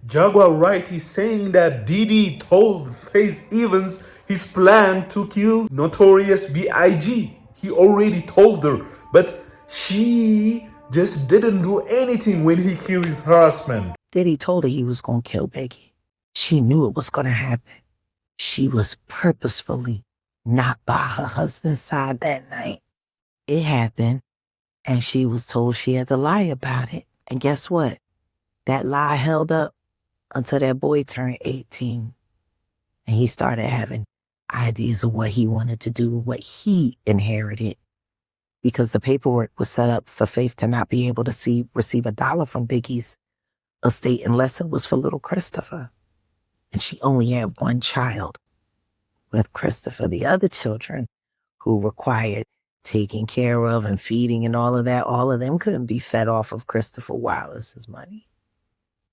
Jaguar Wright is saying that Diddy told Faith Evans his plan to kill Notorious B.I.G. He already told her, but she just didn't do anything when he killed his husband. Diddy told her he was gonna kill Biggie. She knew it was gonna happen. She was purposefully not by her husband's side that night. It happened, and she was told she had to lie about it. And guess what? That lie held up until that boy turned 18. And he started having ideas of what he wanted to do, what he inherited. Because the paperwork was set up for Faith to not be able to receive $1 from Biggie's estate unless it was for little Christopher. And she only had one child with Christopher. The other children who required taking care of and feeding and all of that, all of them couldn't be fed off of Christopher Wallace's money.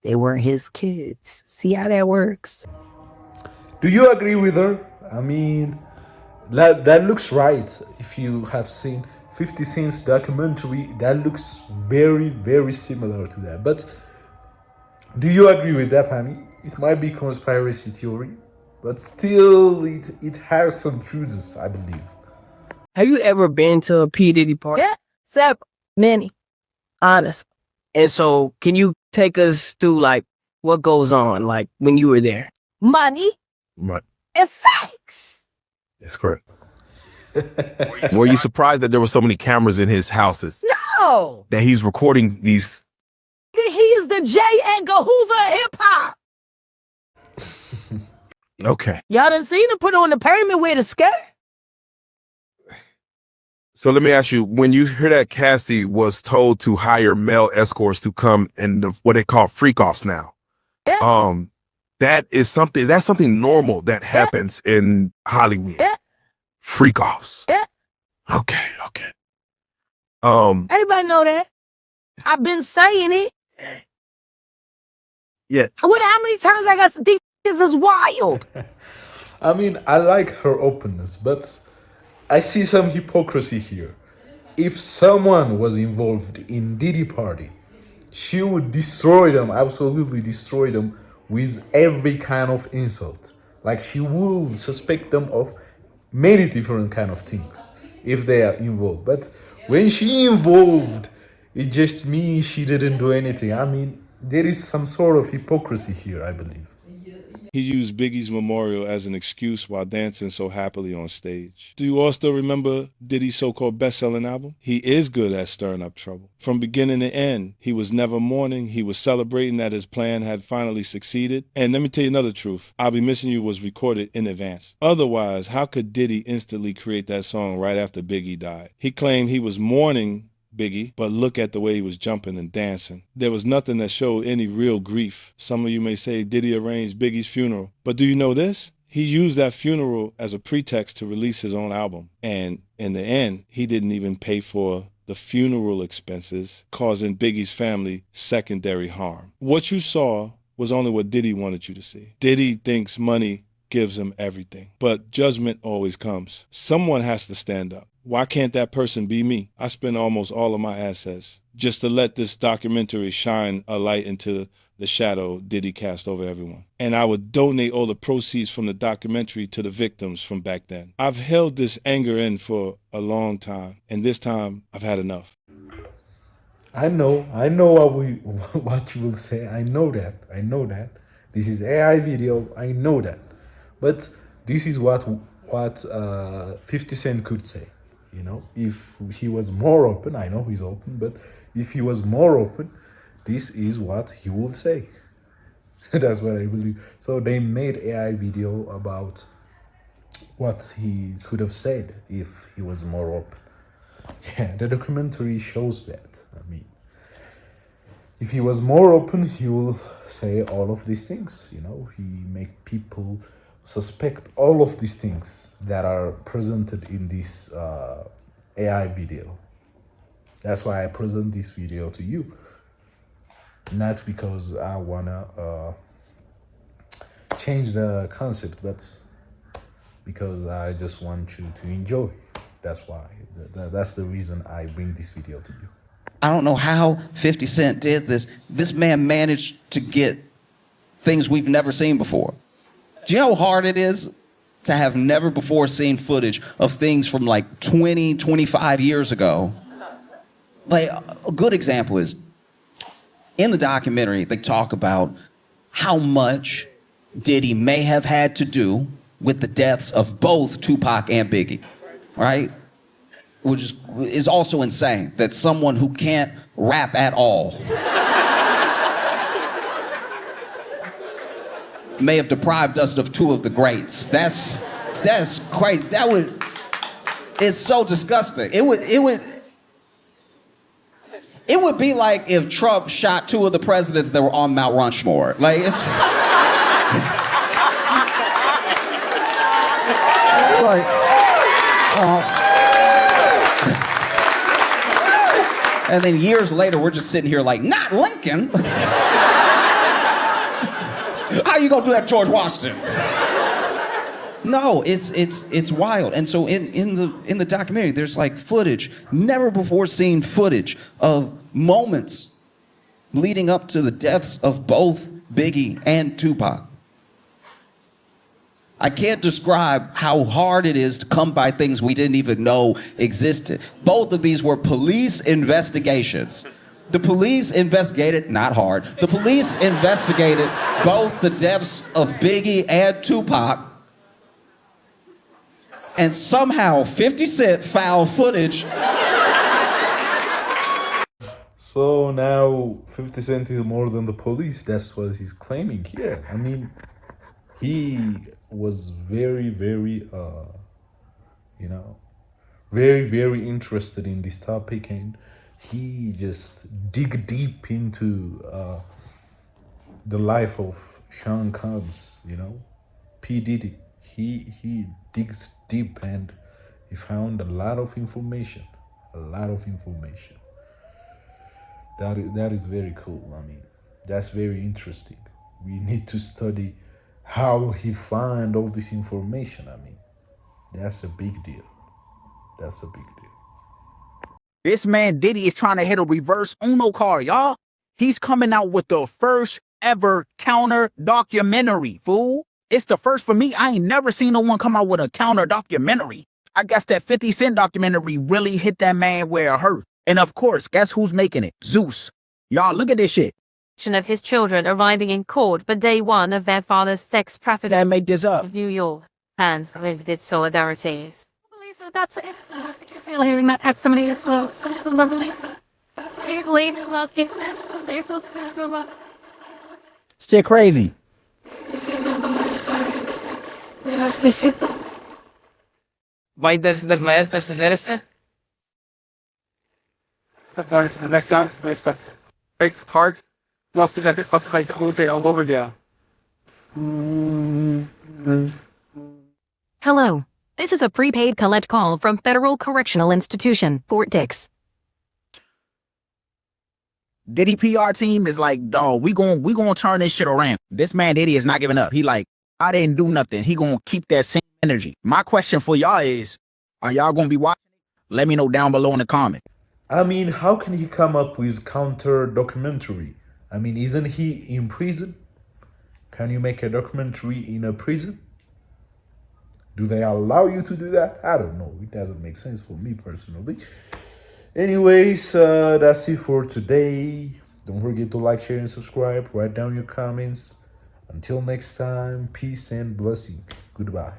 They weren't his kids. See how that works? Do you agree with her? I mean, that looks right. If you have seen 50 Cent's documentary, that looks very, very similar to that. But do you agree with that, honey? It might be conspiracy theory, but still it has some truths, I believe. Have you ever been to a P. Diddy party? Yeah, several, many, honest. And so can you take us through like what goes on like when you were there? Money Right. and sex. That's correct. Were you surprised that there were so many cameras in his houses? No, That he's recording these? he is the J. Edgar Hoover of hip hop. Okay. Y'all done seen him put on the pyramid with a skirt? So let me ask you, when you hear that Cassie was told to hire male escorts to come and what they call freak-offs now, Yeah. that's something normal that happens in Hollywood. Yeah. Freak-offs. Yeah. Okay. Everybody know that. I've been saying it. Yeah. How many times I got these is wild. I mean, I like her openness, but I see some hypocrisy here. If someone was involved in Diddy party, she would destroy them, absolutely destroy them with every kind of insult. Like she will suspect them of many different kind of things if they are involved. But when she involved, it just means she didn't do anything. I mean, there is some sort of hypocrisy here, I believe. He used Biggie's memorial as an excuse while dancing so happily on stage. Do you all still remember Diddy's so-called best-selling album? He is good at stirring up trouble. From beginning to end, he was never mourning. He was celebrating that his plan had finally succeeded. And let me tell you another truth. I'll Be Missing You was recorded in advance. Otherwise, how could Diddy instantly create that song right after Biggie died? He claimed he was mourning Biggie, but look at the way he was jumping and dancing. There was nothing that showed any real grief. Some of you may say Diddy arranged Biggie's funeral, but do you know this? He used that funeral as a pretext to release his own album. And in the end, he didn't even pay for the funeral expenses, causing Biggie's family secondary harm. What you saw was only what Diddy wanted you to see. Diddy thinks money gives him everything, but judgment always comes. Someone has to stand up. Why can't that person be me? I spend almost all of my assets just to let this documentary shine a light into the shadow Diddy cast over everyone. And I would donate all the proceeds from the documentary to the victims from back then. I've held this anger in for a long time, and this time I've had enough. I know what you will say. I know that. This is AI video. I know that, but this is what 50 Cent could say. You know, if he was more open, I know he's open, but if he was more open, this is what he would say. That's what I believe. So they made AI video about what he could have said if he was more open. Yeah, the documentary shows that. I mean, if he was more open, he will say all of these things. You know, he make people suspect all of these things that are presented in this AI video. That's why I present this video to you. Not because I wanna change the concept, but because I just want you to enjoy. That's why. That's the reason I bring this video to you. I don't know how 50 Cent did this. This man managed to get things we've never seen before. Do you know how hard it is to have never before seen footage of things from like 20, 25 years ago? Like, a good example is, in the documentary, they talk about how much Diddy may have had to do with the deaths of both Tupac and Biggie, right? Which is also insane that someone who can't rap at all may have deprived us of two of the greats. That's crazy. It's so disgusting. It would be like if Trump shot two of the presidents that were on Mount Rushmore. Like, it's like, and then years later, we're just sitting here like, not Lincoln. How you gonna do that, George Washington? No, it's wild. And so in the documentary, there's like footage, never before seen footage of moments leading up to the deaths of both Biggie and Tupac. I can't describe how hard it is to come by things we didn't even know existed. Both of these were police investigations. The police investigated, not hard, the police investigated both the deaths of Biggie and Tupac, and somehow 50 Cent found footage. So now 50 Cent is more than the police. That's what he's claiming here. I mean, he was very, very, very, very interested in this topic, and he just dig deep into the life of Sean Combs, P. Diddy. He digs deep, and he found a lot of information. That is very cool. I mean, that's very interesting. We need to study how he found all this information. I mean, that's a big deal. This man Diddy is trying to hit a reverse Uno card, y'all. He's coming out with the first ever counter documentary, fool. It's the first for me. I ain't never seen no one come out with a counter documentary. I guess that 50 Cent documentary really hit that man where it hurt. And of course, guess who's making it? Zeus. Y'all, look at this shit. Of his children arriving in court for day one of their father's sex trafficking That made this up. in New York, and limited solidarities. I believe that that's it. Hearing that testimony. Shit crazy. Why does the man person Next part. Nothing that it looks like all day all over there. Hello. This is a prepaid collect call from Federal Correctional Institution, Fort Dix. Diddy PR team is like, dog, we gonna turn this shit around. This man Diddy is not giving up. He like, I didn't do nothing. He gonna keep that same energy. My question for y'all is, are y'all gonna be watching? Let me know down below in the comment. I mean, how can he come up with counter documentary? I mean, isn't he in prison? Can you make a documentary in a prison? Do they allow you to do that? I don't know. It doesn't make sense for me personally. Anyways, that's it for today. Don't forget to like, share, and subscribe. Write down your comments. Until next time, peace and blessing. Goodbye.